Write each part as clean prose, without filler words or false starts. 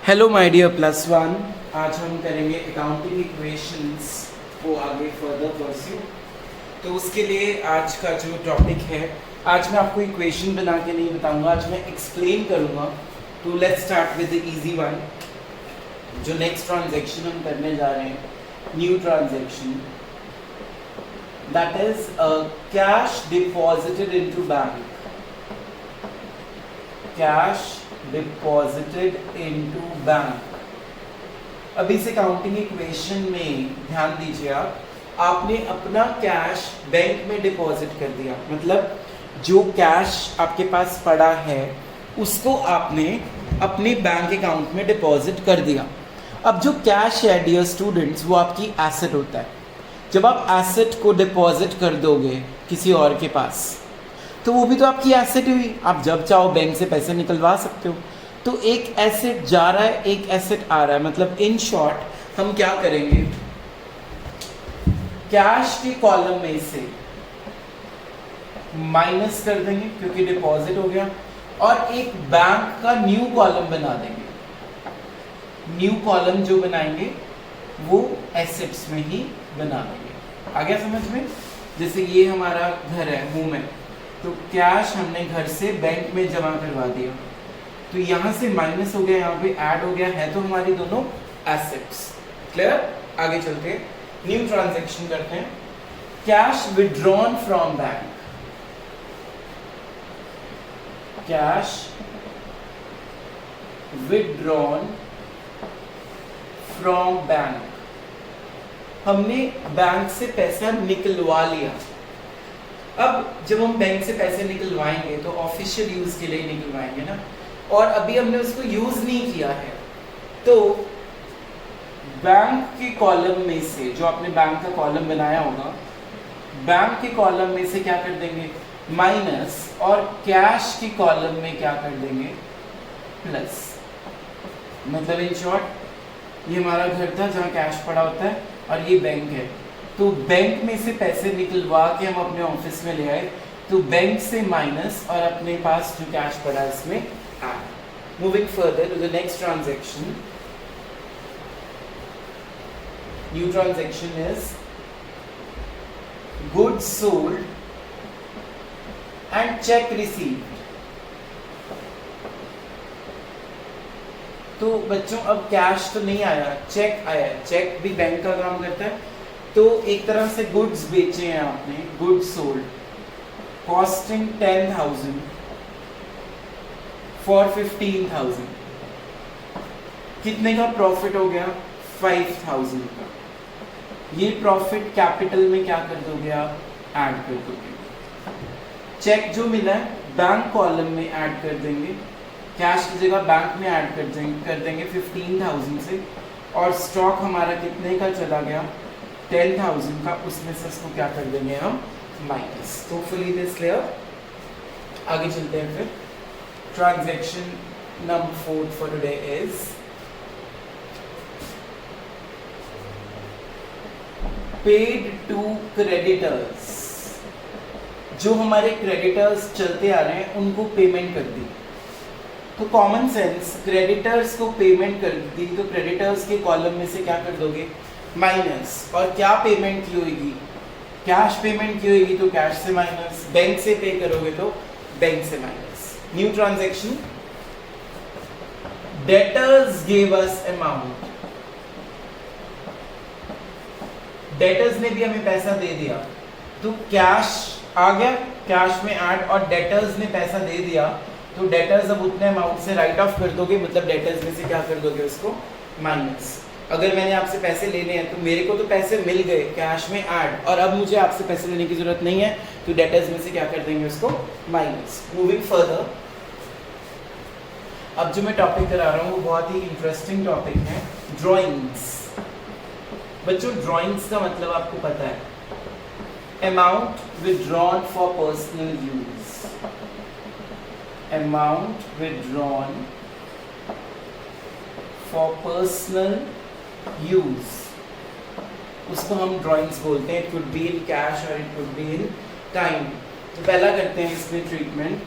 Hello my dear plus one. आज हम करेंगे अकाउंटिंग इक्वेशंस को आगे फर्दर परस्यू। तो उसके लिए आज का जो टॉपिक है, आज मैं आपको इक्वेशन बना के नहीं बताऊंगा, आज मैं एक्सप्लेन करूंगा। तो let's start with the easy one. जो नेक्स्ट ट्रांजैक्शन हम करने जा रहे हैं, new transaction, that is cash deposited into bank. Cash deposited into bank. अब इस अकाउंटिंग इक्वेशन में ध्यान दीजिए, आपने अपना कैश बैंक में डिपॉजिट कर दिया, मतलब जो कैश आपके पास पड़ा है उसको आपने अपने बैंक अकाउंट में डिपॉजिट कर दिया। अब जो कैश है डियर स्टूडेंट्स, वो आपकी एसेट होता है। जब आप एसेट को डिपॉजिट कर दोगे किसी और के पास, तो वो भी तो आपकी एसेट हुई। आप जब चाहो बैंक से पैसे निकलवा सकते हो। तो एक एसेट जा रहा है, एक एसेट आ रहा है, मतलब इन शॉर्ट हम क्या करेंगे, कैश के कॉलम में से माइनस कर देंगे क्योंकि डिपॉजिट हो गया, और एक बैंक का न्यू कॉलम बना देंगे। न्यू कॉलम जो बनाएंगे वो एसेट्स में ही बना देंगे। आ गया समझ में? जैसे ये हमारा घर है मुंह में, तो कैश हमने घर से बैंक में जमा करवा दिया, तो यहाँ से माइनस हो गया, यहाँ पे ऐड हो गया, है तो हमारी दोनों एसेट्स। क्लियर? आगे चलते हैं, न्यू ट्रांजैक्शन करते हैं। Cash withdrawn from bank. Cash withdrawn from bank. हमने बैंक से पैसा निकलवा लिया। अब जब हम बैंक से पैसे निकलवाएंगे तो ऑफिशियल यूज के लिए निकलवाएंगे ना, और अभी हमने उसको यूज नहीं किया है, तो बैंक के कॉलम में से, जो आपने बैंक का कॉलम बनाया होगा, बैंक के कॉलम में से क्या कर देंगे, माइनस, और कैश के कॉलम में क्या कर देंगे, प्लस। मतलब इन शॉर्ट ये हमारा घर था जहाँ कैश पड़ा होता है, और ये बैंक है। तो बैंक में से पैसे निकलवा के हम अपने ऑफिस में ले आए, तो बैंक से माइनस और अपने पास जो कैश पड़ा है इसमें add. Moving further to the next transaction. New transaction is goods sold and cheque received. तो बच्चों अब कैश तो नहीं आया, चेक आया। चेक भी बैंक का काम करता है। तो एक तरह से गुड्स बेचे हैं आपने, गुड्स सोल्ड, कॉस्टिंग 10,000 फॉर 15,000। कितने का प्रॉफिट हो गया? 5,000 का। ये प्रॉफिट कैपिटल में क्या कर दोगे आप? ऐड कर दोगे। चेक जो मिला है बैंक कॉलम में ऐड कर देंगे, कैश की जगह बैंक में ऐड कर देंगे 15,000 से, और स्टॉक हमारा कितने का चला गया? 10,000 का। उसमें से इसको क्या कर देंगे हम? माइनस। तो फुली दिस क्लियर। आगे चलते हैं फिर। Transaction number 4 for today is paid to creditors. जो हमारे क्रेडिटर्स चलते आ रहे हैं उनको पेमेंट कर दी। तो कॉमन सेंस, क्रेडिटर्स को पेमेंट कर दी तो क्रेडिटर्स के कॉलम में से क्या कर दोगे? माइनस। और क्या पेमेंट की होगी? कैश पेमेंट की होगी तो कैश से माइनस, बैंक से पे करोगे तो बैंक से minus. New transaction, debtors give us amount. Debtors ने भी हमें पैसा दे दिया, तो कैश आ गया, कैश में ऐड, और डेटर्स ने पैसा दे दिया, तो डेटर्स अब उतने अमाउंट से राइट ऑफ कर दोगे, मतलब डेटर्स में से क्या कर दोगे उसको? माइनस। अगर मैंने आपसे पैसे लेने हैं तो मेरे को तो पैसे मिल गए कैश में ऐड, और अब मुझे आपसे पैसे लेने की जरूरत नहीं है, तो डेटर्स में से क्या कर देंगे उसको? माइनस। मूविंग फर्दर, अब जो मैं टॉपिक करा रहा हूँ वो बहुत ही इंटरेस्टिंग टॉपिक है, ड्राइंग्स। बच्चों ड्राइंग्स का मतलब आपको पता है, amount withdrawn for personal use. Amount withdrawn for personal use, उसको हम ड्राइंग्स बोलते हैं। It could be in cash और it could be in time. तो पहला करते हैं इसमें treatment,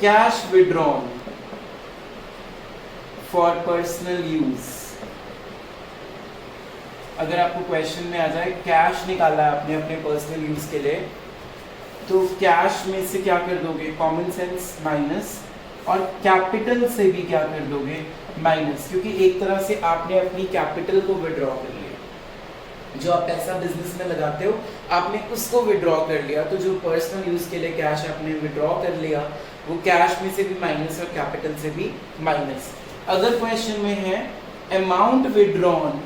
cash withdrawn for personal use. अगर आपको क्वेश्चन में आ जाए कैश निकाला है आपने अपने पर्सनल यूज के लिए, तो कैश में से क्या कर दोगे, कॉमन सेंस माइनस, और कैपिटल से भी क्या कर दोगे, माइनस, क्योंकि एक तरह से आपने अपनी कैपिटल को विड्रॉ कर लिया। जो आप पैसा बिजनेस में लगाते हो आपने उसको विड्रॉ कर लिया, तो जो पर्सनल यूज के लिए कैश आपने विड्रॉ कर लिया वो कैश में से भी माइनस और कैपिटल से भी माइनस। अगर क्वेश्चन में है amount withdrawn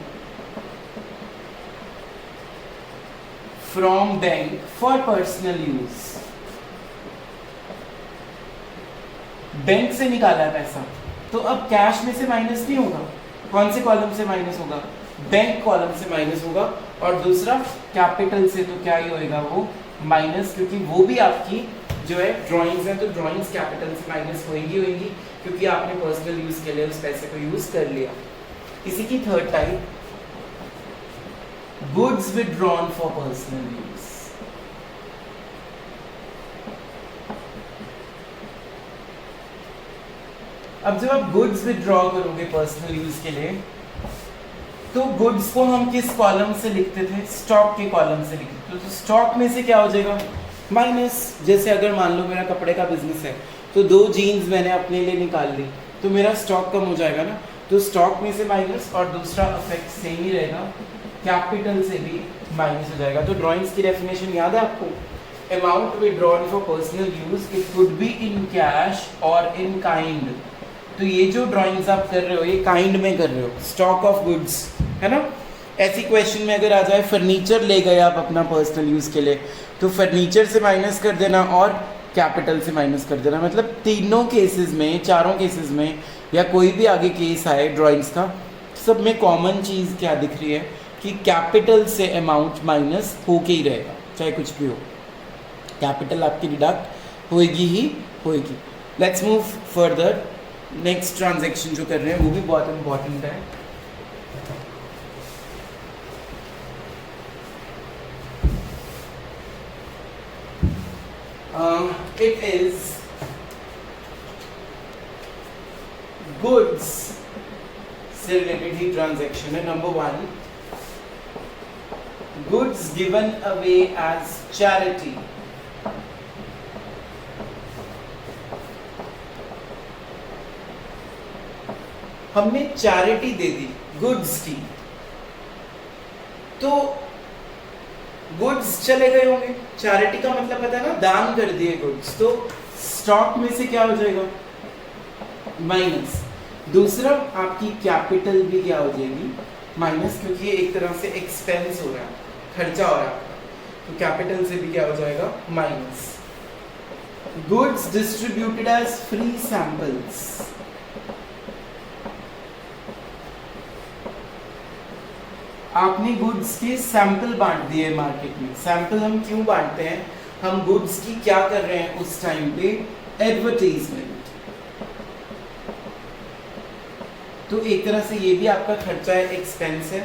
from bank for personal use, bank से निकाला है पैसा, तो अब कैश में से माइनस नहीं होगा, कौन से कॉलम से माइनस होगा, बैंक कॉलम से माइनस होगा, और दूसरा कैपिटल से तो क्या ही होएगा वो माइनस, क्योंकि वो भी आपकी जो है ड्राइंग्स है, तो ड्राइंग्स कैपिटल से माइनस होएंगी क्योंकि आपने पर्सनल यूज के लिए उस पैसे को यूज कर लिया। इसी की third type, goods withdrawn for personal use. अब जब आप गुड्स विड्रॉ करोगे पर्सनल यूज के लिए, तो गुड्स को हम किस कॉलम से लिखते थे, स्टॉक के कॉलम से लिखते थे, तो स्टॉक में से क्या हो जाएगा, माइनस। जैसे अगर मान लो मेरा कपड़े का बिजनेस है, तो 2 जीन्स मैंने अपने लिए निकाल ली, तो मेरा स्टॉक कम हो जाएगा ना, तो स्टॉक में से माइनस, और दूसरा इफेक्ट सेम ही रहेगा, कैपिटल से भी माइनस हो जाएगा। तो ड्राइंग्स की डेफिनेशन याद है आपको, amount withdrawn for personal use, it could be in cash और इन काइंड। तो ये जो ड्राइंग्स आप कर रहे हो ये काइंड में कर रहे हो, स्टॉक ऑफ गुड्स, है ना। ऐसी क्वेश्चन में अगर आ जाए फर्नीचर ले गए आप अपना पर्सनल यूज के लिए, तो फर्नीचर से माइनस कर देना और कैपिटल से माइनस कर देना, मतलब तीनों केसेस में, चारों केसेस में, या कोई भी आगे केस आए ड्राइंग्स का, सब में कॉमन चीज़ क्या दिख रही है कि कैपिटल से अमाउंट माइनस होके ही रहेगा, चाहे कुछ भी हो, कैपिटल आपकी डिडक्ट होएगी ही होएगी। Let's move further. Next transaction जो कर रहे हैं वो भी बहुत इंपॉर्टेंट है। It is goods से रिलेटेड ही ट्रांजैक्शन है। Number 1, goods given away as charity। हमने चैरिटी दे दी गुड्स की, तो गुड्स चले गए होंगे, चैरिटी का मतलब पता है ना, दान कर दिए गुड्स, तो स्टॉक में से क्या हो जाएगा, माइनस। दूसरा आपकी कैपिटल भी क्या हो जाएगी, माइनस, क्योंकि ये एक तरह से एक्सपेंस हो रहा है, खर्चा हो रहा है, तो कैपिटल से भी क्या हो जाएगा, minus. Goods distributed as free samples, आपने गुड्स के सैंपल बांट दिए मार्केट में। सैंपल हम क्यों बांटते हैं, हम गुड्स की क्या कर रहे हैं उस टाइम पे, एडवर्टीजमेंट। तो एक तरह से ये भी आपका खर्चा है, एक्सपेंस है,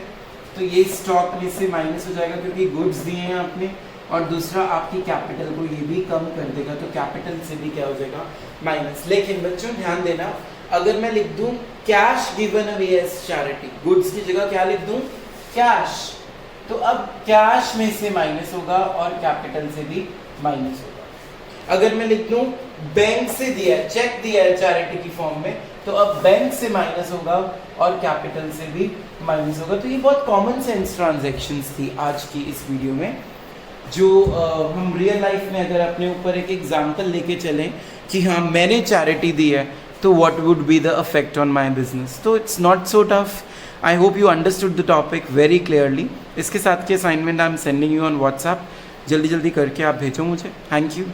तो ये स्टॉक में से माइनस हो जाएगा क्योंकि गुड्स दिए हैं आपने, और दूसरा आपकी कैपिटल को ये भी कम कर देगा, तो कैपिटल से भी क्या हो जाएगा, माइनस। लेकिन बच्चों ध्यान देना, अगर मैं लिख दूं cash given away as charity, goods की जगह क्या लिख दूं, कैश, तो अब कैश में से माइनस होगा और कैपिटल से भी माइनस होगा। अगर मैं लिख दूं बैंक से दिया है, चेक दिया है चैरिटी की फॉर्म में, तो अब बैंक से माइनस होगा और कैपिटल से भी माइनस होगा। तो ये बहुत कॉमन सेंस ट्रांजैक्शंस थी आज की इस वीडियो में, जो हम रियल लाइफ में अगर अपने ऊपर एक एग्जांपल लेके चलें कि हाँ मैंने चैरिटी दी है, तो what would be the effect on my business. तो it's not so tough. I hope you understood the topic very clearly. इसके साथ की assignment I am sending you on WhatsApp, जल्दी जल्दी करके आप भेजो मुझे। Thank you.